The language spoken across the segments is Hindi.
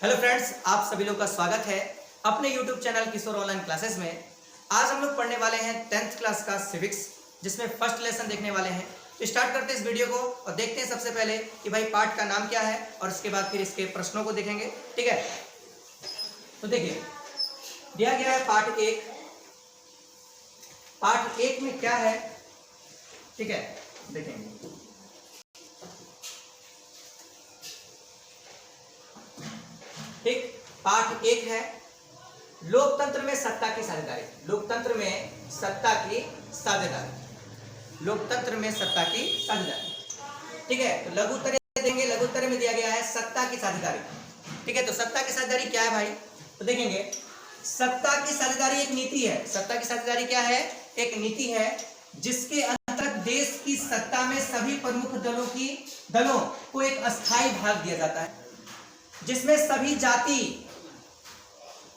हेलो फ्रेंड्स, आप सभी लोग का स्वागत है अपने यूट्यूब चैनल किशोर ऑनलाइन क्लासेस में। आज हम लोग पढ़ने वाले हैं 10th क्लास का सिविक्स, जिसमें फर्स्ट लेसन देखने वाले हैं। तो स्टार्ट करते हैं इस वीडियो को और देखते हैं सबसे पहले कि भाई पार्ट का नाम क्या है और उसके बाद फिर इसके प्रश्नों को देखेंगे। ठीक है, तो देखिए दिया गया है पार्ट 1। पार्ट 1 में क्या है, ठीक है, देखेंगे। ठीक, पार्ट 1 है लोकतंत्र में सत्ता की साझेदारी। लोकतंत्र में सत्ता की साझेदारी। लोकतंत्र में सत्ता की साझेदारी। ठीक है, तो लघु उत्तर देंगे। लघु उत्तर में दिया गया है सत्ता की साझेदारी। ठीक है, तो सत्ता की साझेदारी क्या है भाई, तो देखेंगे। सत्ता की साझेदारी एक नीति है। सत्ता की साझेदारी क्या है, एक नीति है जिसके अंतर्गत देश की सत्ता में सभी प्रमुख दलों को एक अस्थायी भाग दिया जाता है, जिसमें सभी जाति,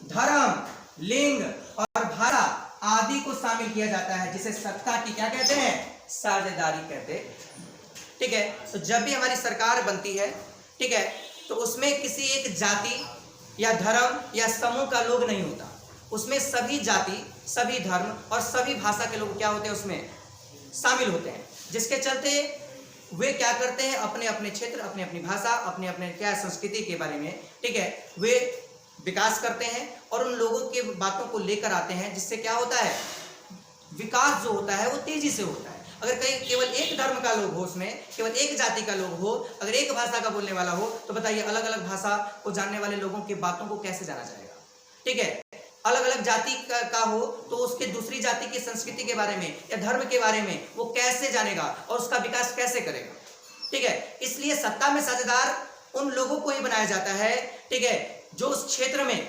धर्म, लिंग और भाषा आदि को शामिल किया जाता है, जिसे सत्ता की क्या कहते हैं, साझेदारी कहते हैं। ठीक है, तो जब भी हमारी सरकार बनती है, ठीक है, तो उसमें किसी एक जाति या धर्म या समूह का लोग नहीं होता। उसमें सभी जाति, सभी धर्म और सभी भाषा के लोग क्या होते हैं, उसमें शामिल होते हैं, जिसके चलते वे क्या करते हैं, अपने अपने क्षेत्र, अपनी अपनी भाषा, अपने अपने क्या संस्कृति के बारे में, ठीक है, वे विकास करते हैं और उन लोगों के बातों को लेकर आते हैं, जिससे क्या होता है, विकास जो होता है वो तेजी से होता है। अगर कहीं केवल एक धर्म का लोग हो, उसमें केवल एक जाति का लोग हो, अगर एक भाषा का बोलने वाला हो, तो बताइए अलग अलग भाषा को जानने वाले लोगों की बातों को कैसे जाना जाएगा। ठीक है, अलग अलग जाति का हो तो उसके दूसरी जाति की संस्कृति के बारे में या धर्म के बारे में वो कैसे जानेगा और उसका विकास कैसे करेगा। ठीक है, इसलिए सत्ता में साझेदार उन लोगों को ही बनाया जाता है, ठीक है, जो उस क्षेत्र में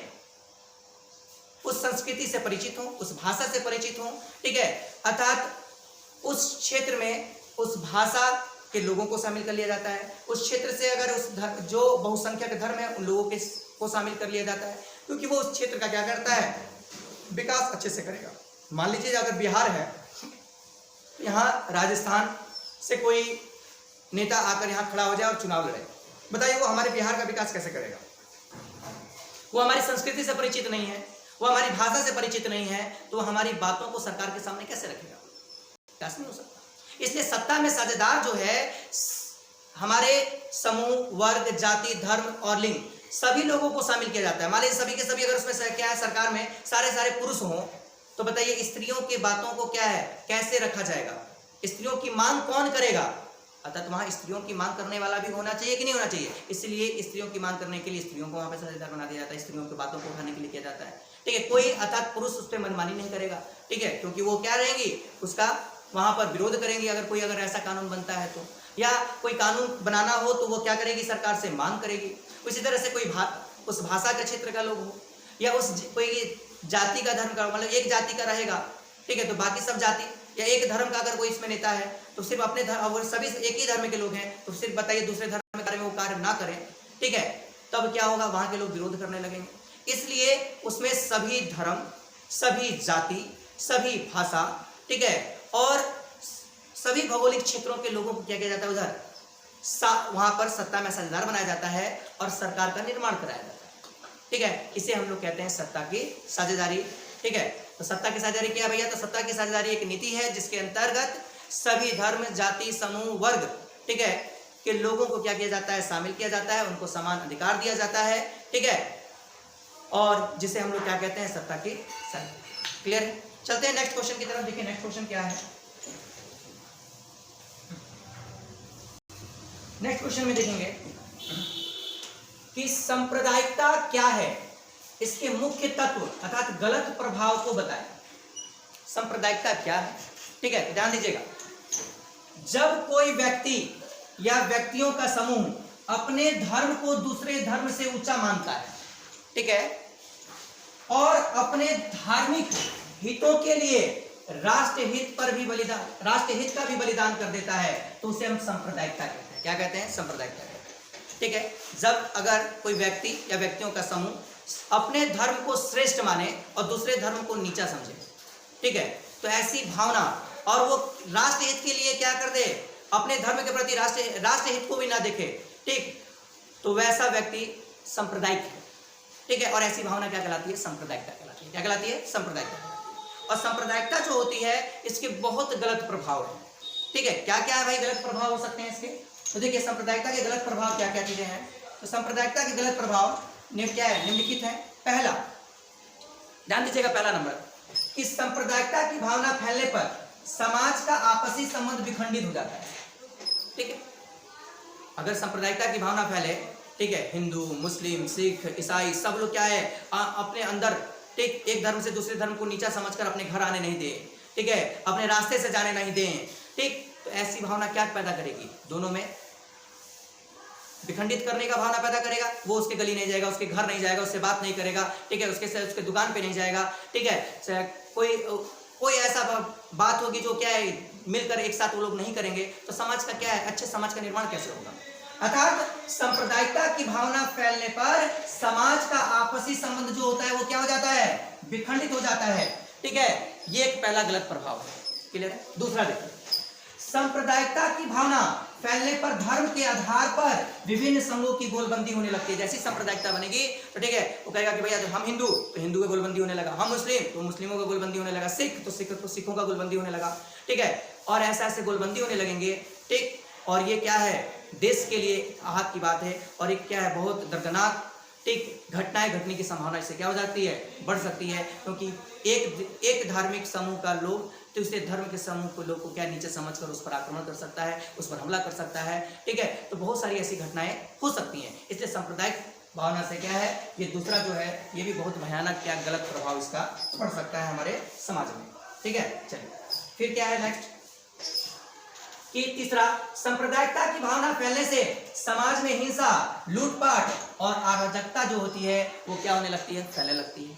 उस संस्कृति से परिचित हो, उस भाषा से परिचित हो। ठीक है, अर्थात उस क्षेत्र में उस भाषा के लोगों को शामिल कर लिया जाता है। उस क्षेत्र से अगर उस जो बहुसंख्यक धर्म है उन लोगों को शामिल कर लिया जाता है, क्योंकि वो उस क्षेत्र का क्या करता है, विकास अच्छे से करेगा। मान लीजिए अगर बिहार है, यहाँ राजस्थान से कोई नेता आकर यहाँ खड़ा हो जाए और चुनाव लड़े, बताइए वो हमारे बिहार का विकास कैसे करेगा। वो हमारी संस्कृति से परिचित नहीं है, वो हमारी भाषा से परिचित नहीं है, तो हमारी बातों को सरकार के सामने कैसे रखेगा, कैसे नहीं हो सकता। इसलिए सत्ता में साझेदार जो है हमारे समूह, वर्ग, जाति, धर्म और लिंग सभी लोगों को शामिल किया जाता है। मान लीजिए सभी के सभी अगर उसमें क्या है, सरकार में सारे पुरुष हों, तो बताइए स्त्रियों की बातों को क्या है, कैसे रखा जाएगा, स्त्रियों की मांग कौन करेगा। अर्थात वहां स्त्रियों की मांग करने वाला भी होना चाहिए कि नहीं होना चाहिए। इसलिए स्त्रियों की मांग करने के लिए स्त्रियों को वहां पर साझेदार बना दिया जाता है, स्त्रियों की बातों को उठाने के लिए किया जाता है। ठीक है, कोई अर्थात पुरुष उस पर मनमानी नहीं करेगा। ठीक है, क्योंकि वो क्या रहेंगी, उसका वहां पर विरोध करेंगी। अगर ऐसा कानून बनता है तो, या कोई कानून बनाना हो तो वो क्या करेगी, सरकार से मांग करेगी। इसी तरह से कोई उस भाषा के क्षेत्र का लोग हो या उस कोई जाति का, धर्म का, मतलब एक जाति का रहेगा, ठीक है, तो बाकी सब जाति या एक धर्म का अगर कोई इसमें नेता है तो सिर्फ अपने धर्म, और सभी एक ही धर्म के लोग हैं तो सिर्फ बताइए दूसरे धर्म के बारे में वो कार्य ना करें, ठीक है, तब क्या होगा, वहां के लोग विरोध करने लगेंगे। इसलिए उसमें सभी धर्म, सभी जाति, सभी भाषा, ठीक है, और सभी भौगोलिक क्षेत्रों के लोगों को क्या किया जाता है, उधर वहां पर सत्ता में साझेदार बनाया जाता है और सरकार का निर्माण कराया जाता है। ठीक है, इसे हम लोग कहते हैं सत्ता की साझेदारी। ठीक है, तो सत्ता की साझेदारी क्या भैया, तो सत्ता की साझेदारी एक नीति है जिसके अंतर्गत सभी धर्म, जाति, समूह, वर्ग, ठीक है, के लोगों को क्या किया जाता है, शामिल किया जाता है, उनको समान अधिकार दिया जाता है। ठीक है, और जिसे हम लोग क्या कहते हैं, सत्ता की साझेदारी। क्लियर है, चलते हैं नेक्स्ट क्वेश्चन की तरफ। देखिए नेक्स्ट क्वेश्चन क्या है। नेक्स्ट क्वेश्चन में देखेंगे कि सांप्रदायिकता क्या है, इसके मुख्य तत्व अर्थात गलत प्रभाव को बताएं। सांप्रदायिकता क्या है, ठीक है, ध्यान दीजिएगा। जब कोई व्यक्ति या व्यक्तियों का समूह अपने धर्म को दूसरे धर्म से ऊंचा मानता है, ठीक है, और अपने धार्मिक हितों के लिए राष्ट्रहित का भी बलिदान कर देता है, तो उसे हम सांप्रदायिकता कहते हैं। क्या कहते हैं, सांप्रदायिकता कहते हैं। ठीक है, जब अगर कोई व्यक्ति या व्यक्तियों का समूह अपने धर्म को श्रेष्ठ माने और दूसरे धर्म को नीचा समझे, ठीक है, तो ऐसी भावना, और वो राष्ट्रहित के लिए क्या कर दे, अपने धर्म के प्रति राष्ट्रहित को भी ना देखे, ठीक, तो वैसा व्यक्ति सांप्रदायिक है। ठीक है। और ऐसी भावना क्या कहलाती है? सांप्रदायिकता कहलाती है। क्या कहलाती है? सांप्रदायिकता कहलाती है। और सांप्रदायिकता जो होती है इसके बहुत गलत प्रभाव है, ठीक है। क्या क्या है भाई गलत प्रभाव हो सकते हैं इसके? तो देखिए सांप्रदायिकता के गलत प्रभाव क्या क्या चीजें हैं। तो सांप्रदायिकता के गलत प्रभाव क्या है? निम्नलिखित है। पहला, ध्यान दीजिएगा, पहला नंबर, कि सांप्रदायिकता की भावना फैलने पर समाज का आपसी संबंध विखंडित हो जाता है, ठीक है। अगर सांप्रदायिकता की भावना फैले, ठीक है, हिंदू, मुस्लिम, सिख, ईसाई सब लोग क्या है अपने अंदर, ठीक, एक धर्म से दूसरे धर्म को नीचा समझकर अपने घर आने नहीं दे, ठीक है, अपने रास्ते से जाने नहीं दें, ठीक, तो ऐसी भावना क्या पैदा करेगी? दोनों में विखंडित करने का भावना पैदा करेगा। वो उसके गली नहीं जाएगा, उसके घर नहीं जाएगा, उससे बात नहीं करेगा, ठीक है, उसके दुकान पे नहीं जाएगा, ठीक है, कोई ऐसा बात होगी जो क्या है मिलकर एक साथ वो लोग नहीं करेंगे, तो समाज का क्या है, अच्छे समाज का निर्माण कैसे होगा? अर्थात सांप्रदायिकता की भावना फैलने पर समाज का आपसी संबंध जो होता है वो क्या हो जाता है? विखंडित हो जाता है, ठीक है। ये एक पहला गलत प्रभाव है, क्लियर है। दूसरा देखिए, सांप्रदायिकता की भावना फैलने पर धर्म के आधार पर विभिन्न समूह की गोलबंदी होने लगती है। जैसी सांप्रदायिकता बनेगी तो ठीक है, वो कहेगा कि भैया हम हिंदू तो हिंदू का गोलबंदी होने लगा, हम मुस्लिम तो मुस्लिमों का गोलबंदी होने लगा, सिख तो सिखों का गोलबंदी होने लगा, ठीक है। और ऐसे गोलबंदी होने लगेंगे, ठीक। और ये क्या है? देश के लिए आहत की बात है, और एक क्या है, बहुत दर्दनाक, ठीक, घटनाएं घटने की संभावना इससे क्या हो जाती है? बढ़ सकती है, क्योंकि एक धार्मिक समूह का लोग दूसरे धर्म के समूह को लोग को क्या नीचे समझकर उस पर आक्रमण कर सकता है, उस पर हमला कर सकता है, ठीक है। तो बहुत सारी ऐसी घटनाएं हो सकती हैं। इसलिए सांप्रदायिक भावना से क्या है, ये दूसरा जो है ये भी बहुत भयानक क्या गलत प्रभाव इसका पड़ सकता है हमारे समाज में, ठीक है। चलिए फिर क्या है नेक्स्ट, कि तीसरा, सांप्रदायिकता की भावना फैलने से समाज में हिंसा, लूटपाट और अराजकता जो होती है वो क्या होने लगती है? फैलने लगती है,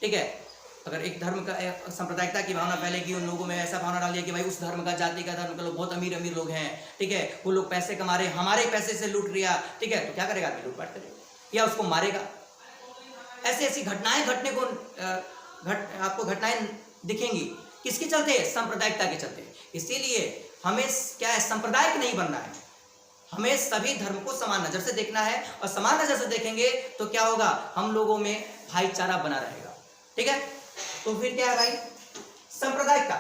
ठीक है। अगर एक धर्म का सांप्रदायिकता की भावना फैलेगी, उन लोगों में ऐसा भावना डालिए कि भाई उस धर्म का, जाति का, धर्म का लोग बहुत अमीर अमीर लोग हैं, ठीक है, वो लोग पैसे कमा रहे, हमारे पैसे से लूट लिया, ठीक है, तो क्या करेगा? लूटपाट करेगा या उसको मारेगा। ऐसी ऐसी घटनाएं घटने को आपको घटनाएं दिखेंगी, किसके चलते? सांप्रदायिकता के चलते। इसीलिए हमें क्या है, सांप्रदायिक नहीं बनना है, हमें सभी धर्म को समान नजर से देखना है, और समान नजर से देखेंगे तो क्या होगा? हम लोगों में भाईचारा बना रहेगा, ठीक है। तो फिर क्या है भाई? सांप्रदायिकता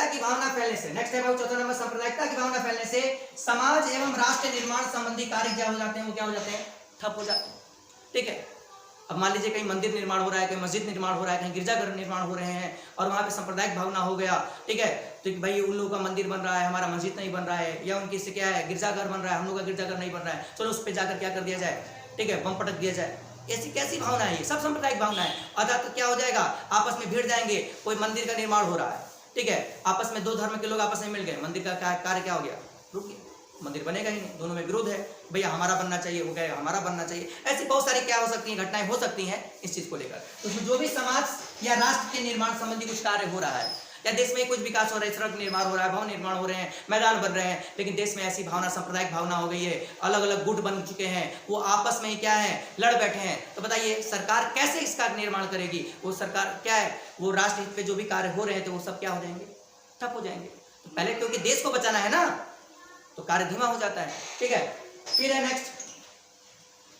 की भावना फैलने से, नेक्स्ट है भाई चौथा नंबर, सांप्रदायिकता की भावना फैलने से समाज एवं राष्ट्र निर्माण संबंधी कार्य क्या हो जाते हैं? वो क्या हो जाते हैं? ठप हो जाते हैं, ठीक है। अब मान लीजिए कहीं मंदिर निर्माण हो रहा है, कहीं मस्जिद निर्माण हो रहा है, कहीं गिरजाघर निर्माण हो रहे हैं, और वहां पे सांप्रदायिक भावना हो गया, ठीक है, तो भाई उन लोगों का मंदिर बन रहा है, हमारा मस्जिद नहीं बन रहा है, या उनकी से क्या है, गिरजाघर बन रहा है, हम लोग का गिरजाघर नहीं बन रहा है, चलो उस पर जाकर क्या कर दिया जाए, ठीक है, बम पटक दिया जाए। ऐसी कैसी भावना है? ये सब सांप्रदायिक भावना है। अर्थात तो क्या हो जाएगा? आपस में भिड़ जाएंगे, कोई मंदिर का निर्माण हो रहा है, ठीक है, आपस में दो धर्म के लोग आपस में मिल गए, मंदिर का कार्य क्या हो गया? रुक गया, मंदिर बनेगा ही नहीं, दोनों में विरोध है, भैया हमारा बनना चाहिए, वो कहेगा हमारा बनना चाहिए। ऐसी बहुत सारी क्या हो सकती हैं, घटनाएं हो सकती हैं इस चीज को लेकर। तो जो भी समाज या राष्ट्र के निर्माण संबंधी कुछ कार्य हो रहा है, या देश में कुछ विकास हो रहा है, सड़क निर्माण हो रहा है, भवन निर्माण हो रहे हैं, मैदान बन रहे हैं, लेकिन देश में ऐसी भावना, सांप्रदायिक भावना हो गई है, अलग अलग गुट बन चुके हैं, वो आपस में क्या है, लड़ बैठे हैं, तो बताइए सरकार कैसे इसका निर्माण करेगी? वो सरकार क्या है, वो राष्ट्र हित पे जो भी कार्य हो रहे हैं तो वो सब क्या हो जाएंगे? ठप हो जाएंगे। तो पहले क्योंकि देश को बचाना है ना, तो कार्य धीमा हो जाता है, ठीक है। फिर है नेक्स्ट,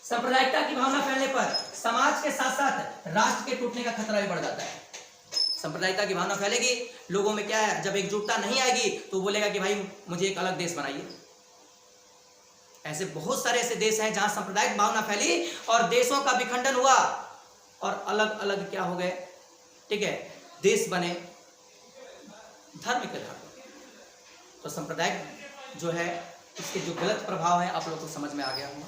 सांप्रदायिकता की भावना फैलने पर समाज के साथ साथ राष्ट्र के टूटने का खतरा भी बढ़ जाता है। सांप्रदायिकता की भावना फैलेगी, लोगों में क्या है, जब एकजुटता नहीं आएगी तो बोलेगा कि भाई मुझे एक अलग देश बनाइए। ऐसे बहुत सारे ऐसे देश हैं जहां सांप्रदायिक भावना फैली और देशों का विखंडन हुआ और अलग अलग क्या हो गए, ठीक है, देश बने धर्म के आधार पर। तो सांप्रदायिक जो है इसके जो गलत प्रभाव है आप लोग को समझ में आ गया होगा,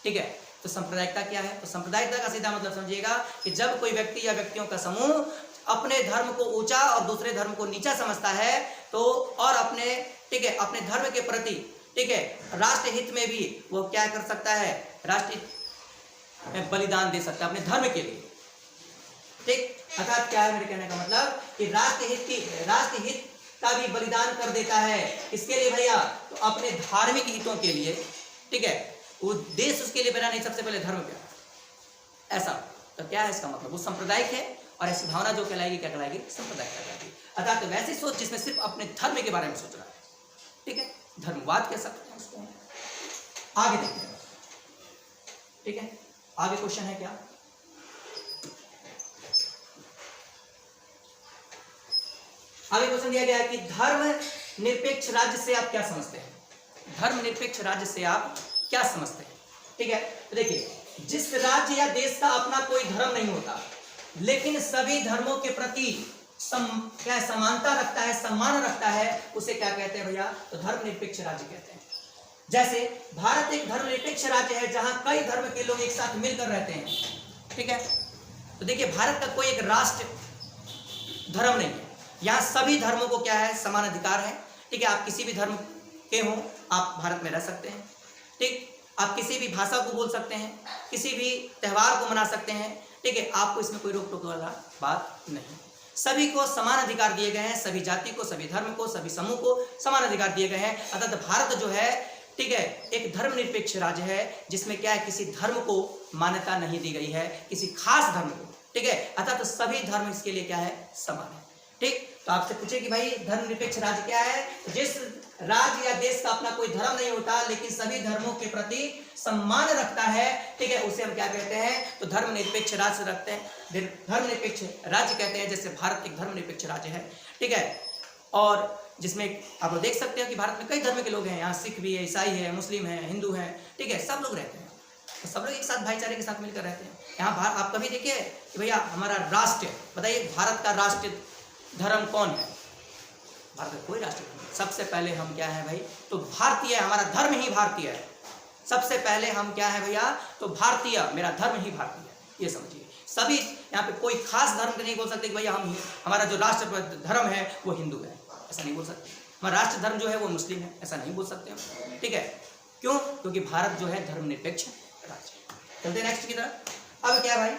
ठीक है। तो सांप्रदायिकता क्या है? तो सांप्रदायिकता का सीधा मतलब समझिएगा कि जब कोई व्यक्ति या व्यक्तियों का समूह अपने धर्म को ऊंचा और दूसरे धर्म को नीचा समझता है, तो और अपने, ठीक है, अपने धर्म के प्रति, ठीक है, राष्ट्र हित में भी वो क्या कर सकता है, राष्ट्र में बलिदान दे सकता है अपने धर्म के लिए, ठीक। अर्थात क्या है मेरे कहने का मतलब कि राष्ट्र हित का भी बलिदान कर देता है। इसके लिए भैया, तो अपने धार्मिक हितों के लिए, ठीक है, वो देश उसके लिए बना नहीं, सबसे पहले धर्म पे। ऐसा तो क्या है इसका मतलब? वो सांप्रदायिक है, और ऐसी भावना जो कहलाएगी क्या कहलाएगी? सांप्रदायिक कहलाएगी। अर्थात तो वैसी सोच जिसमें सिर्फ अपने धर्म के बारे में सोच रहा है, ठीक है, धर्मवाद कह सकते हैं उसको। आगे देखते हैं, ठीक है। आगे क्वेश्चन है क्या? आगे क्वेश्चन दिया गया है कि धर्म निरपेक्ष राज्य से आप क्या समझते हैं? धर्म निरपेक्ष राज्य से आप क्या समझते हैं? ठीक है, तो देखिए, जिस राज्य या देश का अपना कोई धर्म नहीं होता लेकिन सभी धर्मों के प्रति क्या समानता रखता है, सम्मान रखता है, उसे क्या कहते हैं भैया? तो धर्मनिरपेक्ष राज्य कहते हैं। जैसे भारत एक धर्मनिरपेक्ष राज्य है जहां कई धर्म के लोग एक साथ मिलकर रहते हैं। ठीक है, तो देखिए, भारत का कोई एक राष्ट्र धर्म नहीं है, यहाँ सभी धर्मों को क्या है? समान अधिकार है। ठीक है, आप किसी भी धर्म के हो, आप भारत में रह सकते हैं। ठीक, आप किसी भी भाषा को बोल सकते हैं, किसी भी त्यौहार को मना सकते हैं। ठीक है, आपको इसमें कोई रोक टोक वाला बात नहीं। सभी को समान अधिकार दिए गए हैं, सभी जाति को, सभी धर्म को, सभी समूह को समान अधिकार दिए गए हैं। अतः भारत जो है, ठीक है, एक धर्मनिरपेक्ष राज्य है जिसमें क्या है? किसी धर्म को मान्यता नहीं दी गई है, किसी खास धर्म को। ठीक है, अतः तो सभी धर्म इसके लिए क्या है? समान है। ठीक, तो आपसे पूछे कि भाई धर्मनिरपेक्ष राज्य क्या है? जिस राज्य या देश का अपना कोई धर्म नहीं होता लेकिन सभी धर्मों के प्रति सम्मान रखता है, ठीक है, उसे हम क्या कहते हैं? तो धर्मनिरपेक्ष राज्य रखते हैं, धर्मनिरपेक्ष राज्य कहते हैं। जैसे भारत एक धर्मनिरपेक्ष राज्य है। ठीक है, और जिसमें आप लोग देख सकते हो कि भारत में कई धर्म के लोग हैं। यहाँ सिख भी है, ईसाई है, मुस्लिम है, हिंदू है। ठीक है, सब लोग रहते हैं, तो सब लोग एक साथ भाईचारे के साथ मिलकर रहते हैं। यहाँ आप कभी देखिए कि भैया हमारा राष्ट्र, बताइए भारत का राष्ट्र धर्म कौन है? भारत का कोई राष्ट्र धर्म। सबसे पहले हम क्या है भाई? तो भारतीय, हमारा धर्म ही भारतीय है। सबसे पहले हम क्या है भैया? तो भारतीय, मेरा धर्म ही भारतीय है, ये समझिए। सभी यहाँ पे कोई खास धर्म नहीं बोल सकते कि भैया हमारा जो राष्ट्र धर्म है वो हिंदू है, ऐसा नहीं बोल सकते। हमारा राष्ट्र धर्म जो है वो मुस्लिम है, ऐसा नहीं बोल सकते हम। ठीक है, क्यों? क्योंकि भारत जो है धर्मनिरपेक्ष राज्य। चलते नेक्स्ट की तरफ। अब क्या भाई,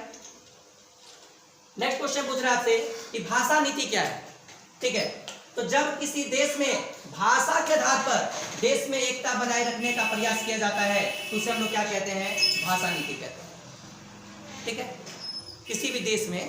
नेक्स्ट क्वेश्चन पूछ रहा है आपसे कि भाषा नीति क्या है? ठीक है, तो जब किसी देश में भाषा के आधार पर देश में एकता बनाए रखने का प्रयास किया जाता है तो उसे हम लोग क्या कहते हैं? भाषा नीति कहते हैं। ठीक है, किसी भी देश में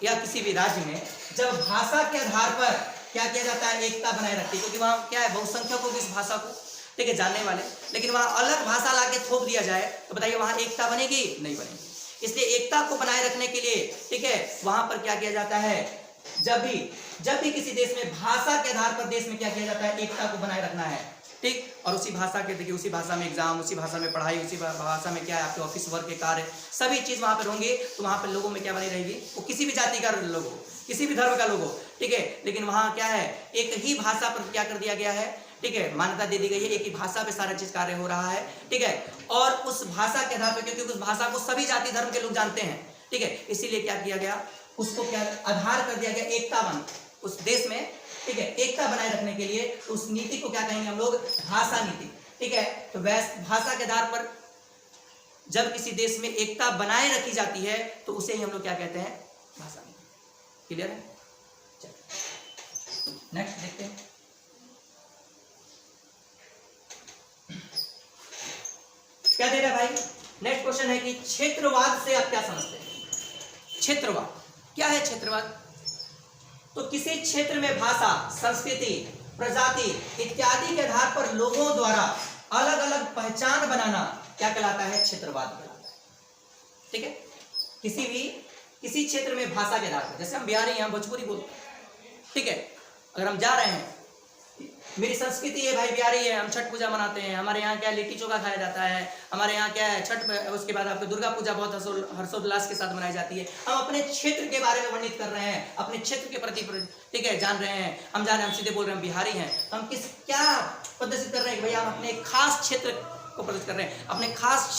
या किसी भी राज्य में जब भाषा के आधार पर क्या किया जाता है? एकता बनाए रखती है, क्योंकि वहाँ क्या है? बहुसंख्यकों को इस भाषा को, ठीक है, जानने वाले, लेकिन वहाँ अलग भाषा लाके थोप दिया जाए तो बताइए वहाँ एकता बनेगी? नहीं बनेगी। इसलिए एकता को बनाए रखने के लिए, ठीक है, वहां पर क्या किया जाता है? जब भी किसी देश में भाषा के आधार पर देश में क्या किया जाता है? एकता को बनाए रखना है। ठीक, और उसी भाषा के, देखिए, उसी भाषा में एग्जाम, उसी भाषा में पढ़ाई, उसी भाषा में क्या है? आपके ऑफिस वर्क के कार्य, सभी चीज वहां पर होंगे, तो वहां पर लोगों में क्या बनी रहेगी? वो किसी भी जाति का लोग हो, किसी भी धर्म का लोग हो। ठीक है, लेकिन वहां क्या है? एक ही भाषा पर क्या कर दिया गया है? ठीक है, मान्यता दे दी गई है, एक ही भाषा पे सारा चीज कार्य हो रहा है। ठीक है, और उस भाषा के आधार पर, क्योंकि उस भाषा को सभी जाति धर्म के लोग जानते हैं। ठीक है, इसीलिए क्या किया गया? उसको क्या आधार कर दिया गया? एकता बन उस देश में, ठीक है, एकता बनाए रखने के लिए उस नीति को क्या कहेंगे हम लोग? भाषा नीति। ठीक है, तो भाषा के आधार पर जब किसी देश में एकता बनाए रखी जाती है तो उसे ही हम लोग क्या कहते हैं? भाषा नीति। क्लियर है? चलिए नेक्स्ट देखते हैं। क्या दे रहा है भाई? नेक्स्ट क्वेश्चन है कि क्षेत्रवाद से आप क्या समझते हैं? क्षेत्रवाद क्या है? क्षेत्रवाद तो किसी क्षेत्र में भाषा, संस्कृति, प्रजाति इत्यादि के आधार पर लोगों द्वारा अलग अलग पहचान बनाना क्या कहलाता है? क्षेत्रवाद कहलाता है। ठीक है, किसी क्षेत्र में भाषा के आधार पर, जैसे हम बिहारी हैं, भोजपुरी बोलते हैं। ठीक है, अगर हम जा रहे हैं, मेरी संस्कृति है भाई, बिहारी है, हम छठ पूजा मनाते हैं, हमारे यहाँ क्या है? लिट्टी चोखा खाया जाता है, हमारे यहाँ क्या है? छठ, उसके बाद आपको दुर्गा पूजा बहुत हर्षोल्लास के साथ मनाई जाती है। हम अपने क्षेत्र के बारे में वर्णित कर रहे हैं, अपने क्षेत्र के प्रति, ठीक है, जान रहे हैं, हम जान रहे हैं, हम सीधे बोल रहे हैं हम बिहारी हैं, तो हम क्या प्रदर्शित कर रहे हैं? भैया हम अपने खास क्षेत्र को प्रदर्शित कर रहे हैं, अपने खास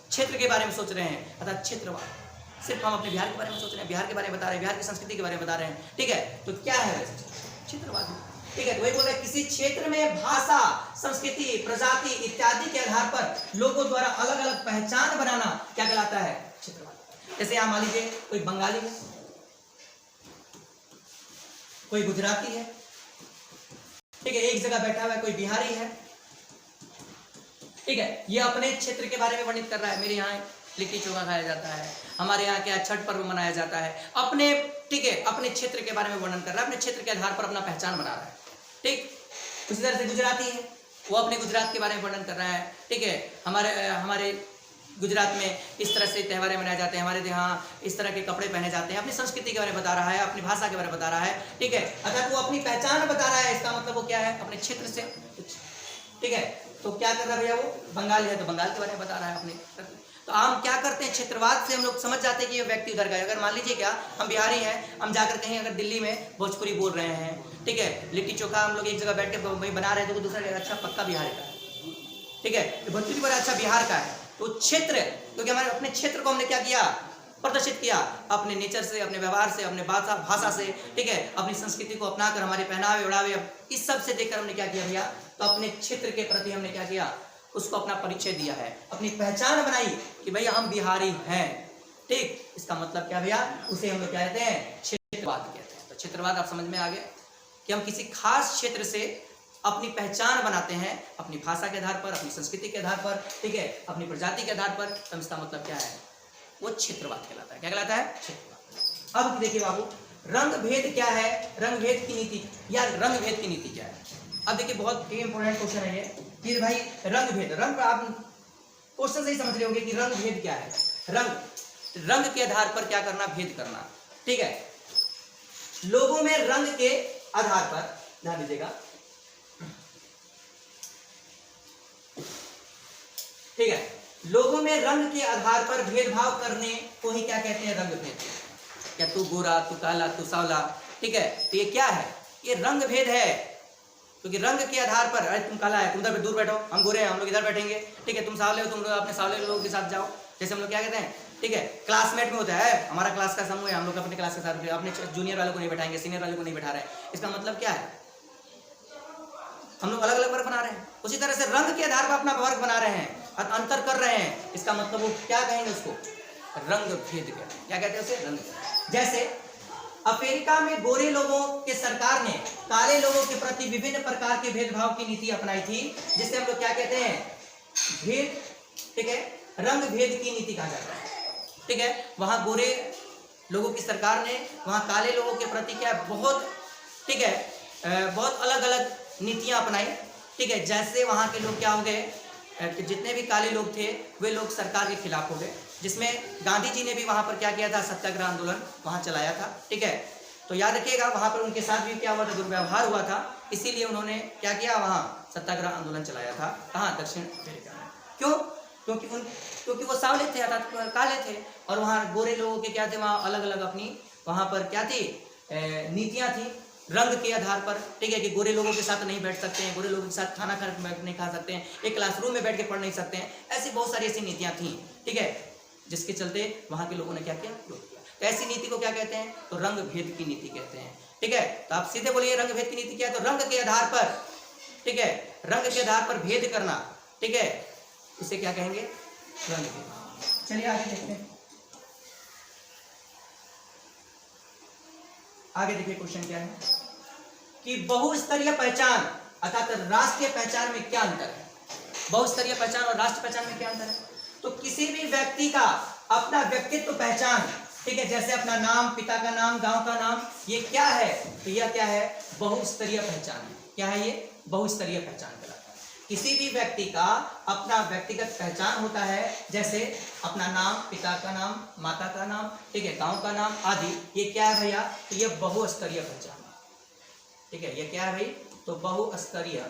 क्षेत्र के बारे में सोच रहे हैं, अर्थात क्षेत्रवाद। सिर्फ हम अपने बिहार के बारे में सोच रहे हैं, बिहार के बारे में बता रहे हैं, बिहार की संस्कृति के बारे में बता रहे हैं। ठीक है, तो क्या है? क्षेत्रवाद। ठीक है, तो वही बोल रहे हैं, किसी क्षेत्र में भाषा, संस्कृति, प्रजाति इत्यादि के आधार पर लोगों द्वारा अलग अलग पहचान बनाना क्या कहलाता है? क्षेत्रवाद। जैसे यहाँ मान लीजिए कोई बंगाली है, कोई गुजराती है, ठीक है, एक जगह बैठा हुआ है, कोई बिहारी है। ठीक है, ये अपने क्षेत्र के बारे में वर्णित कर रहा है, मेरे यहाँ लिट्टी चोखा खाया जाता है, हमारे यहाँ क्या छठ पर्व मनाया जाता है, अपने, ठीक है, अपने क्षेत्र के बारे में वर्णन कर रहा है, अपने क्षेत्र के आधार पर अपना पहचान बना रहा है। ठीक, उसी तरह से गुजराती है, वो अपने गुजरात के बारे में वर्णन कर रहा है। ठीक है, हमारे गुजरात में इस तरह से त्यौहार मनाए जाते हैं, हमारे यहाँ इस तरह के कपड़े पहने जाते हैं, अपनी संस्कृति के बारे में बता रहा है, अपनी भाषा के बारे में बता रहा है, ठीक है। अर्थात वो अपनी पहचान बता रहा है, इसका मतलब वो क्या है, अपने क्षेत्र से, ठीक है। तो क्या कर रहा है भैया, वो बंगाल है तो बंगाल के बारे में बता रहा है अपने। तो हम क्या करते हैं, क्षेत्रवाद से हम लोग समझ जाते हैं कि ये व्यक्ति उधर का है। अगर मान लीजिए क्या हम बिहारी हैं, हम जाकर कहीं अगर दिल्ली में भोजपुरी बोल रहे हैं, ठीक है, लिट्टी चोखा हम लोग एक जगह बैठ के वही बना रहे हैं, तो दूसरा अच्छा पक्का बिहार का है, ठीक है, तो भोजपुरी बड़ा अच्छा बिहार का है। तो क्षेत्र, क्योंकि हमारे अपने क्षेत्र को हमने क्या किया, प्रदर्शित किया अपने नेचर से, अपने व्यवहार से, अपने भाषा से, ठीक है, अपनी संस्कृति को अपनाकर, हमारे पहनावे उड़ावे इस सब से देखकर हमने क्या किया भैया, तो अपने क्षेत्र के प्रति हमने क्या किया, उसको अपना परिचय दिया है, अपनी पहचान बनाई कि भैया हम बिहारी हैं, ठीक। इसका मतलब क्या भैया, उसे हम लोग क्या कहते हैं, क्षेत्रवाद कहते हैं। तो क्षेत्रवाद आप समझ में आ गया कि हम किसी खास क्षेत्र से अपनी पहचान बनाते हैं, अपनी भाषा के आधार पर, अपनी संस्कृति के आधार पर, ठीक है, अपनी प्रजाति के आधार पर। तो इसका मतलब क्या है, वो क्षेत्रवाद कहलाता है। क्या कहलाता है, क्षेत्रवाद। अब देखिए बाबू, रंग भेद क्या है, रंग भेद की नीति या रंग भेद की नीति क्या है। अब देखिए बहुत इंपॉर्टेंट क्वेश्चन है ये कि भाई रंग भेद, रंग पर आप क्वेश्चन से ही समझ रहे होंगे कि रंग भेद क्या है। रंग के आधार पर क्या करना, भेद करना, ठीक है। लोगों में रंग के आधार पर, ध्यान दीजिएगा, ठीक है, लोगों में रंग के आधार पर भेदभाव करने को ही क्या कहते हैं, रंग भेद। क्या तू गोरा, तू काला, तू सावला, ठीक है, तो ये क्या है, ये रंग भेद है। क्योंकि रंग के आधार पर, अरे तुम काला है, तुम उधर दूर बैठो, हम गोरे हैं, हम लोग इधर बैठेंगे, ठीक है, तुम सावले हो, तुम लोग अपने सावले लोगों के साथ जाओ। जैसे हम लोग क्या कहते हैं, ठीक है, क्लासमेट में होता है, हमारा क्लास का समूह है, हम लोग अपने क्लास के साथ अपने जूनियर वालों को नहीं बैठाएंगे, सीनियर वालों को नहीं बैठा रहे हैं। इसका मतलब क्या है, हम लोग अलग अलग वर्ग बना रहे हैं। उसी तरह से रंग के आधार पर अपना वर्ग बना रहे हैं, अंतर कर रहे हैं। इसका मतलब वो क्या कहेंगे, उसको रंग भेद कहते हैं। क्या कहते हैं उसे, रंग। जैसे अमेरिका में गोरे लोगों के सरकार ने काले लोगों के प्रति विभिन्न प्रकार के भेदभाव की नीति अपनाई थी, जिसे हम लोग क्या कहते हैं, भेद, ठीक है, रंग भेद की नीति कहा जाता है, ठीक है। वहां गोरे लोगों की सरकार ने वहां काले लोगों के प्रति क्या बहुत, ठीक है, बहुत अलग अलग नीतियां अपनाई, ठीक है। जैसे वहां के लोग क्या हो गए, कि जितने भी काले लोग थे वे लोग सरकार के खिलाफ हो गए, जिसमें गांधी जी ने भी वहां पर क्या किया था, सत्याग्रह आंदोलन वहां चलाया था, ठीक है। तो याद रखिएगा वहां पर उनके साथ भी क्या हुआ था, दुर्व्यवहार हुआ था, इसीलिए उन्होंने क्या किया, वहां सत्याग्रह आंदोलन चलाया था। कहाँ, दक्षिण अमेरिका में। क्यों, क्योंकि वो सावले थे, अर्थात काले थे, और वहाँ गोरे लोगों के क्या थे, वहाँ अलग अलग अपनी वहाँ पर क्या थी, नीतियाँ थी रंग के आधार पर, ठीक है, कि गोरे लोगों के साथ नहीं बैठ सकते हैं, गोरे लोगों के साथ खाना नहीं खा सकते हैं, एक क्लासरूम में बैठ के पढ़ नहीं सकते हैं, ऐसी बहुत सारी ऐसी नीतियाँ थी, ठीक है, जिसके चलते वहाँ के लोगों ने क्या किया, विरोध किया। तो ऐसी नीति को क्या कहते हैं, तो रंग भेद की नीति कहते हैं, ठीक है। तो आप सीधे बोलिए रंग भेद की नीति क्या है, तो रंग के आधार पर, ठीक है, रंग के आधार पर भेद करना, ठीक है, उसे क्या कहेंगे, रंग भेद। चलिए आगे देखते हैं, आगे देखिए क्वेश्चन क्या है कि बहुस्तरीय पहचान अर्थात राष्ट्रीय पहचान में क्या अंतर है। बहुस्तरीय पहचान और राष्ट्रीय पहचान में क्या अंतर है, तो किसी भी व्यक्ति का अपना व्यक्तित्व पहचान, ठीक है, जैसे अपना नाम, पिता का नाम, गांव का नाम, ये क्या है, तो यह क्या है, बहुस्तरीय पहचान है। क्या है ये, बहुस्तरीय पहचान कहलाता है। किसी भी व्यक्ति का अपना व्यक्तिगत पहचान होता है, जैसे अपना नाम, पिता का नाम, माता का नाम, ठीक है, गांव का नाम आदि। ये क्या है भैया, तो ये बहुस्तरीय पहचान है, ठीक है। ये क्या है भाई, तो बहुस्तरीय,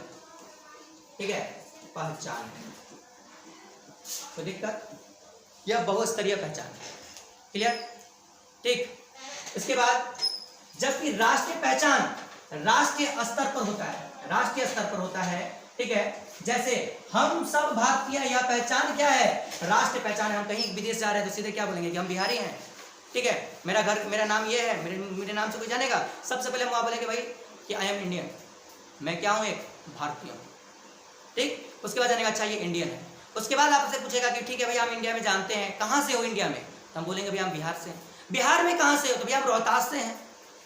ठीक है, पहचान है। तो दिक्कत, यह बहुस्तरीय पहचान है, क्लियर, ठीक। इसके बाद जबकि राष्ट्रीय पहचान राष्ट्रीय स्तर पर होता है, राष्ट्रीय स्तर पर होता है, ठीक है। जैसे हम सब भारतीय, यह पहचान क्या है, राष्ट्रीय पहचान है। हम कहीं विदेश जा रहे हैं तो सीधे क्या बोलेंगे कि हम बिहारी हैं, ठीक है, मेरा घर, मेरा नाम ये है, मेरे नाम से कोई जानेगा, सबसे पहले हम वहाँ बोलेंगे भाई कि आई एम इंडियन, मैं क्या हूँ, एक भारतीय हूँ, ठीक। उसके बाद जानेगा अच्छा ये इंडियन है। उसके बाद आपसे पूछेगा कि ठीक है भैया हम इंडिया में जानते हैं, कहाँ से हो इंडिया में, तो हम बोलेंगे भैया हम बिहार से हैं। बिहार में कहाँ से हो, तो भैया हम रोहतास से हैं,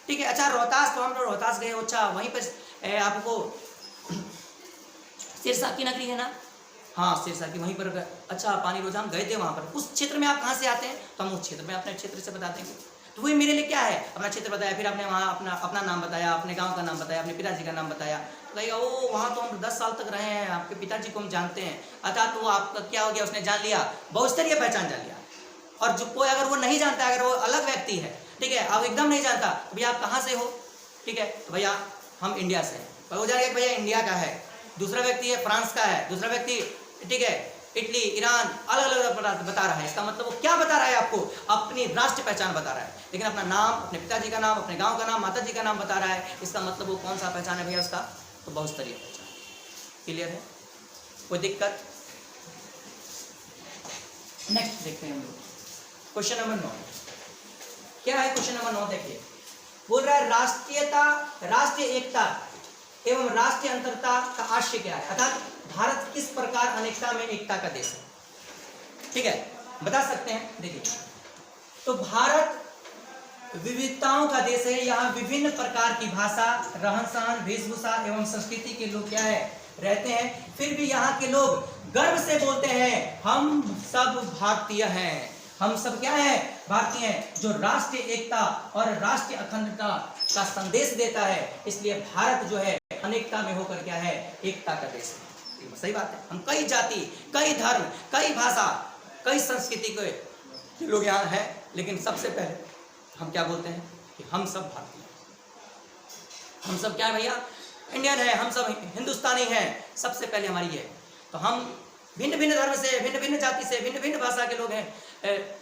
ठीक है। अच्छा रोहतास, तो हम लोग रोहतास गए, अच्छा वहीं पर आपको सिरसा की नगरी है ना, हाँ सिरसा की, वहीं पर अच्छा पानी रोजा हम गए थे वहाँ पर। उस क्षेत्र में आप कहाँ से आते हैं, तो हम उस क्षेत्र में अपने क्षेत्र से बता देंगे। तो वही मेरे लिए क्या है, अपना क्षेत्र बताया, फिर आपने वहाँ अपना नाम बताया, अपने गांव का नाम बताया, अपने पिताजी का नाम बताया, तो कहेगा ओ वहाँ तो हम 10 साल तक रहे हैं, आपके पिताजी को हम जानते हैं। अर्थात वो आपका क्या हो गया, उसने जान लिया, बहुस्तरीय पहचान जान लिया। और जो कोई अगर वो नहीं जानता, अगर वो अलग व्यक्ति है, ठीक है, आप एकदम नहीं जानता, तो भैया आप कहाँ से हो, ठीक है, तो भैया हम इंडिया से हैं, पर वो जानेगा कि भैया इंडिया का है। दूसरा व्यक्ति है फ्रांस का है, दूसरा व्यक्ति ठीक है इटली, ईरान, अलग अलग बता रहा है। इसका मतलब वो क्या बता रहा है आपको, अपनी राष्ट्र पहचान बता रहा है, लेकिन अपना नाम, अपने पिताजी का नाम, अपने गांव का नाम, माताजी का नाम बता रहा है। इसका मतलब वो कौन सा पहचान है भैया उसका, तो बहुस्तरीय पहचान। क्लियर है, कोई दिक्कत? नेक्स्ट देखते हैं हम लोग क्वेश्चन नंबर 9। क्या है क्वेश्चन नंबर 9? देखिए, बोल रहा है राष्ट्रीयता, राष्ट्रीय एकता एवं राष्ट्रीय अंतरता का आशय क्या है, अर्थात भारत किस प्रकार अनेकता में एकता का देश है। ठीक है, बता सकते हैं। देखिए, तो भारत विविधताओं का देश है, यहाँ विभिन्न प्रकार की भाषा, रहन सहन, वेशभूषा एवं संस्कृति के लोग क्या है, रहते हैं। फिर भी यहाँ के लोग गर्व से बोलते हैं हम सब भारतीय हैं, हम सब क्या है, भारतीय हैं, जो राष्ट्रीय एकता और राष्ट्रीय अखंडता का संदेश देता है। इसलिए भारत जो है अनेकता में होकर क्या है, एकता का देश है। सही बात है, हम कई जाति, कई धर्म, कई भाषा, कई संस्कृति के लोग यहाँ हैं, लेकिन सबसे पहले हम क्या बोलते हैं कि हम सब भारतीय, हम सब क्या है भैया, इंडियन है, हम सब हिंदुस्तानी हैं। सबसे पहले हमारी ये, तो हम भिन्न भिन्न धर्म से, भिन्न भिन्न जाति से, भिन्न भिन्न भाषा के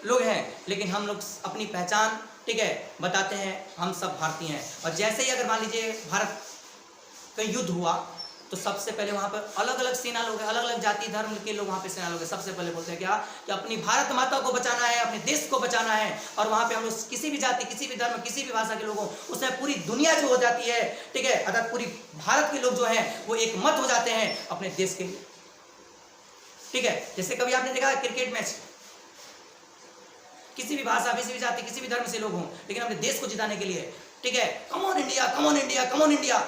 लोग हैं, लेकिन हम लोग अपनी पहचान ठीक है बताते हैं, हम सब भारतीय हैं। और जैसे ही अगर मान लीजिए भारत का युद्ध हुआ, तो सबसे पहले वहाँ पर अलग अलग सेना लोग हैं, अलग अलग जाति धर्म के लोग वहाँ पे सेना लोग हैं। सबसे पहले बोलते हैं क्या, कि अपनी भारत माता को बचाना है, अपने देश को बचाना है। और वहाँ पे हम लोग किसी भी जाति, किसी भी धर्म, किसी भी भाषा के लोगों, उसमें पूरी दुनिया जो हो जाती है, ठीक है, अर्थात पूरी भारत के लोग जो हैं वो एक मत हो जाते हैं अपने देश के लिए। ठीक है, जैसे कभी आपने देखा क्रिकेट मैच, किसी भी भाषा, किसी भी जाति, किसी भी धर्म से लोग हों, लेकिन अपने देश को जिताने के लिए, ठीक है, come on India, come on India, come on India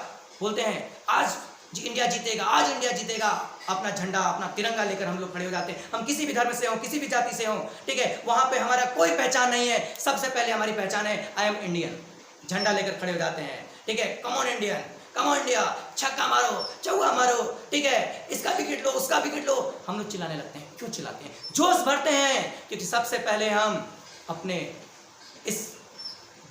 बोलते हैं। आज इंडिया जीतेगा, आज इंडिया जीतेगा, अपना झंडा, अपना तिरंगा लेकर हम लोग खड़े हो जाते हैं। हम किसी भी धर्म से हों, किसी भी जाति से हों, ठीक है, वहां पे हमारा कोई पहचान नहीं है। सबसे पहले हमारी पहचान है आई एम इंडियन, झंडा लेकर खड़े हो जाते हैं। ठीक है, come on Indian, come on India, छक्का मारो, चौका मारो, ठीक है, इसका विकेट लो, उसका विकेट लो, हम लोग चिल्लाने लगते हैं। क्यों चिल्लाते हैं, जोश भरते हैं, क्योंकि सबसे पहले हम अपने इस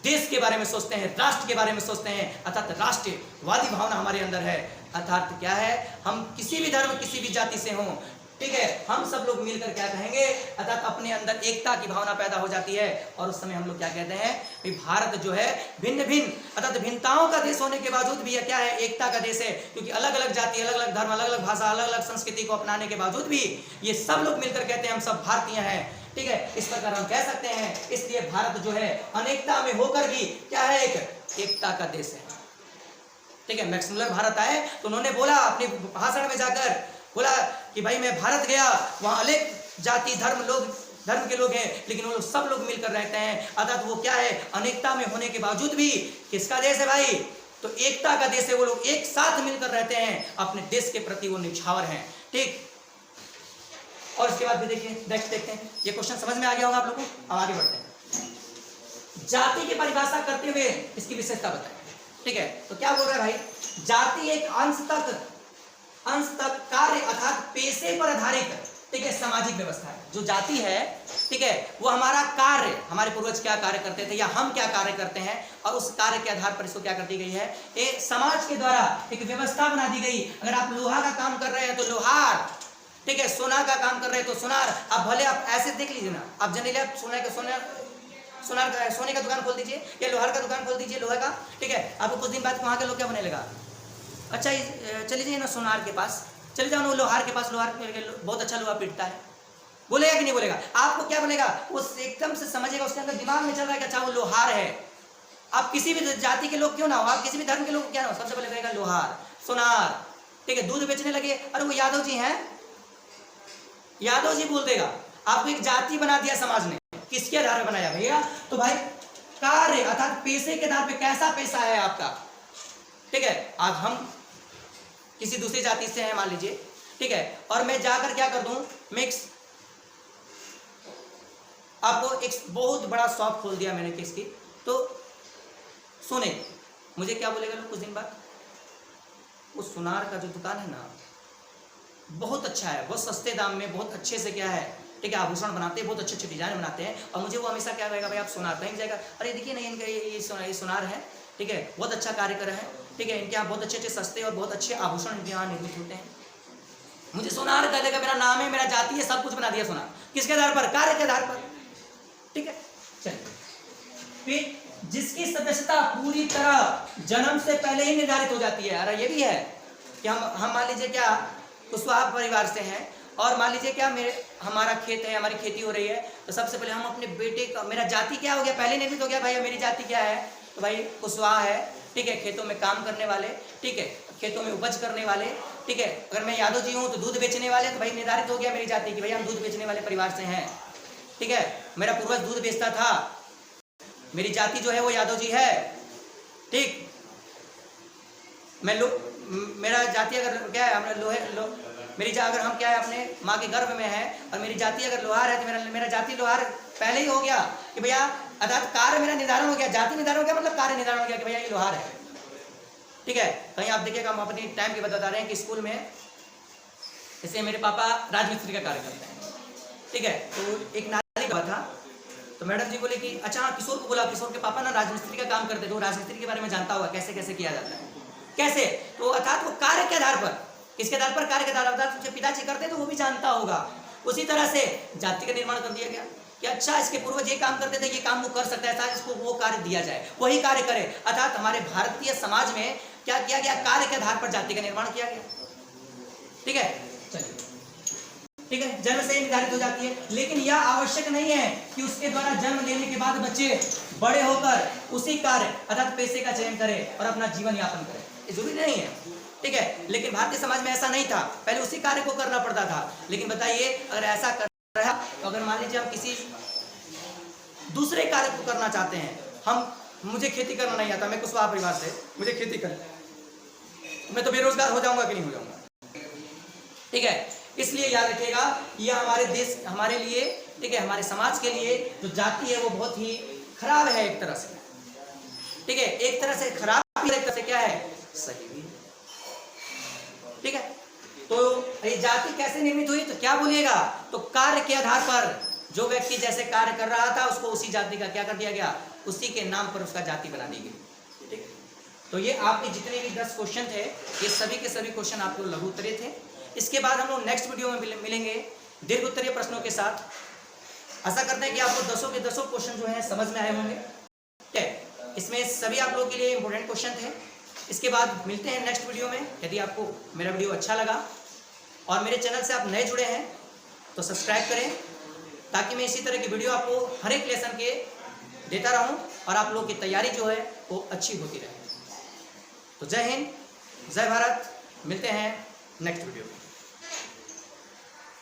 देश के बारे में सोचते हैं, राष्ट्र के बारे में सोचते हैं, अर्थात राष्ट्रवादी भावना हमारे अंदर है। अर्थात क्या है, हम किसी भी धर्म, किसी भी जाति से हों, ठीक है, हम सब लोग मिलकर क्या कहेंगे, अर्थात अपने अंदर एकता की भावना पैदा हो जाती है। और उस समय हम लोग क्या कहते हैं कि भारत जो है भिन्न भिन्न, अर्थात भिन्नताओं का देश होने के बावजूद भी क्या है, एकता का देश है। क्योंकि अलग अलग जाति, अलग अलग धर्म, अलग अलग भाषा, अलग अलग संस्कृति को अपनाने के बावजूद भी ये सब लोग मिलकर कहते हैं हम सब भारतीय हैं। ठीक है, इस प्रकार हम कह सकते हैं। इसलिए भारत जो है अनेकता में होकर भी क्या है, एक एकता का देश है। ठीक है, मैक्स मुलर भारत आए तो उन्होंने बोला अपने भाषण में जाकर, बोला कि भाई मैं भारत गया, वहाँ अनेक जाति धर्म के लोग हैं, लेकिन वो लोग सब लोग मिलकर रहते हैं। अर्थात वो क्या है, अनेकता में होने के बावजूद भी किसका देश है भाई, तो एकता का देश है। वो लोग एक साथ मिलकर रहते हैं, अपने देश के प्रति वो निछावर हैं। ठीक, और इसके बाद भी देखिए, नेक्स्ट देखते हैं। ये क्वेश्चन समझ में आ गया होगा आप लोगों को। अब आगे बढ़ते हैं। जाति की परिभाषा करते हुए इसकी विशेषता बताएं। ठीक है, तो क्या बोल रहा है भाई, जाति एक अंश तक कार्य अर्थात पेशे पर आधारित, ठीक है, सामाजिक व्यवस्था है। जो जाति है, ठीक है, वो हमारा कार्य, हमारे पूर्वज क्या कार्य करते थे या हम क्या कार्य करते हैं, और उस कार्य के आधार पर इसको क्या कर दी गई है, एक समाज के द्वारा एक व्यवस्था बना दी गई। अगर आप लोहा का काम कर रहे हैं तो लोहार, ठीक है, सोना का काम कर रहे हैं तो सोनार। आप भले आप ऐसे देख लीजिए ना, आप जनरली आप सोने का दुकान खोल दीजिए या लोहार का दुकान खोल दीजिए, लोहा का, ठीक है, आपको कुछ दिन बाद वहाँ के लोग क्या बने लगा, अच्छा चले जाइए ना सोनार के पास, चले जाओ ना लोहार के पास, लोहार बहुत अच्छा लोहा पीटता है, बोलेगा कि नहीं बोलेगा, आपको क्या बोलेगा, वो एकदम से समझेगा, उसके अंदर दिमाग में चल रहा है कि अच्छा वो लोहार है। आप किसी भी जाति के लोग क्यों ना हो, आप किसी भी धर्म के लोग क्या ना हो, सबसे पहले कहेगा लोहार, सोनार। ठीक है, दूध बेचने लगे, अरे वो यादव जी हैं, यादव जी बोल देगा। आपको एक जाति बना दिया समाज ने, किसके आधार पर बनाया भैया, तो भाई कार्य अर्थात पेशे के आधार पर, कैसा पेशा है आपका। ठीक है, आज हम किसी दूसरी जाति से हैं मान लीजिए, ठीक है, और मैं जाकर क्या कर दूं, मिक्स आपको एक बहुत बड़ा शॉप खोल दिया मैंने किसकी, तो सोने, मुझे क्या बोलेगा लोग कुछ दिन बाद, वो सुनार का जो दुकान है ना, बहुत अच्छा है, बहुत सस्ते दाम में बहुत अच्छे से क्या है, ठीक है, आभूषण बनाते हैं, बहुत अच्छे अच्छे डिजाइन बनाते हैं। और मुझे वो हमेशा क्या कहेगा, भाई आप सोनार, कहीं जाएगा, अरे देखिए ना इनका ये सोनार है, ठीक है, बहुत अच्छा कार्य कर रहे हैं, ठीक है, इनके यहाँ बहुत अच्छे अच्छे सस्ते और बहुत अच्छे आभूषण इनके यहाँ निर्मित होते हैं। मुझे सोनार कह देगा, मेरा नाम है, मेरा जाति है, सब कुछ बना दिया सोनार। किसके आधार पर? कार्य के आधार पर, ठीक है। चलिए, फिर जिसकी सदस्यता पूरी तरह जन्म से पहले ही निर्धारित हो जाती है। अरे ये भी है कि हम मान लीजिए क्या कुशवाहा परिवार से हैं, और मान लीजिए क्या हमारा खेत है, हमारी खेती हो रही है, तो सबसे पहले हम अपने बेटे का, मेरा जाति क्या हो गया, पहले निर्मित हो गया, भाई मेरी जाति क्या है, तो भाई कुशवाहा है, ठीक है, खेतों में काम करने वाले, ठीक है, खेतों में उपज करने वाले, ठीक है। अगर मैं यादव जी हूँ तो दूध बेचने वाले, तो भाई निर्धारित हो गया मेरी जाति की, भाई हम दूध बेचने वाले परिवार से हैं, ठीक है, मेरा पूर्वज दूध बेचता था, मेरी जाति जो है वो यादव जी है, ठीक। मेरा जाति अगर क्या है, अगर हम क्या है अपने माँ के गर्भ में है, और मेरी जाति अगर लोहार है, तो मेरा जाति लोहार पहले ही हो गया कि भैया, अर्थात कार्य मेरा निर्धारण हो गया, जाति निर्धारण हो गया, मतलब कार्य निर्धारण हो गया कि भैया ये लोहार है, ठीक है। कहीं आप देखिएगा, हम अपनी टाइम की बता रहे हैं कि स्कूल में जैसे मेरे पापा राजमिस्त्री का कार्य करते हैं, ठीक है, तो एक नाली का था, तो मैडम जी बोले कि अच्छा किशोर को बोला, किशोर के पापा ना राजमिस्त्री का काम करते थे, वो राजमिस्त्री के बारे में जानता होगा कैसे कैसे किया जाता है, कैसे, तो अर्थात वो कार्य के आधार पर, किसके आधार पर, कार्य के आधार पर, पिताजी करते तो वो भी जानता होगा। उसी तरह से जाति का निर्माण कर दिया गया कि अच्छा इसके पूर्वज ये काम करते थे, ये काम वो कर सकता है, शायद इसको वो कार्य दिया जाए, वही कार्य करे। अर्थात हमारे भारतीय समाज में क्या किया गया, कार्य के आधार पर जाति का निर्माण किया गया, ठीक है। चलिए, ठीक है, जन्म से ही निर्धारित हो जाती है, लेकिन यह आवश्यक नहीं है कि उसके द्वारा जन्म लेने के बाद बच्चे बड़े होकर उसी कार्य अर्थात पेशे का चयन करें और अपना जीवन यापन करें, ये जरूरी नहीं है, ठीक है। लेकिन भारतीय समाज में ऐसा नहीं था, पहले उसी कार्य को करना पड़ता था। लेकिन बताइए, अगर ऐसा कर रहा है, तो अगर मान लीजिए हम किसी दूसरे कार्य को करना चाहते हैं, मुझे खेती करना नहीं आता, मैं कुशवाहा परिवार से, मुझे खेती कर, मैं तो बेरोजगार हो जाऊंगा कि नहीं हो जाऊंगा, ठीक है। इसलिए याद रखिएगा, यह हमारे देश, हमारे लिए, ठीक है, हमारे समाज के लिए जो जाति है वो बहुत ही खराब है एक तरह से, ठीक है, एक तरह से खराब, एक तरह से क्या है, सही भी, ठीक है। तो ये जाति कैसे निर्मित हुई, तो क्या बोलिएगा, तो कार्य के आधार पर जो व्यक्ति जैसे कार्य कर रहा था उसको उसी जाति का क्या कर दिया गया, उसी के नाम पर उसका जाति बना दी गई, ठीक। तो ये आपके जितने भी 10 क्वेश्चन थे, ये सभी के सभी क्वेश्चन आपको लघु उत्तरीय थे। इसके बाद हम लोग नेक्स्ट वीडियो में मिलेंगे दीर्घ उत्तरीय प्रश्नों के साथ। आशा करते हैं कि आपको 10 के 10 क्वेश्चन जो है समझ में आए होंगे, ठीक है। इसमें सभी आप लोगों के लिए इंपॉर्टेंट क्वेश्चन थे। इसके बाद मिलते हैं नेक्स्ट वीडियो में। यदि आपको मेरा वीडियो अच्छा लगा और मेरे चैनल से आप नए जुड़े हैं तो सब्सक्राइब करें, ताकि मैं इसी तरह की वीडियो आपको हर एक लेसन के देता रहूं और आप लोगों की तैयारी जो है वो अच्छी होती रहे। तो जय हिंद, जय भारत, मिलते हैं नेक्स्ट वीडियो में।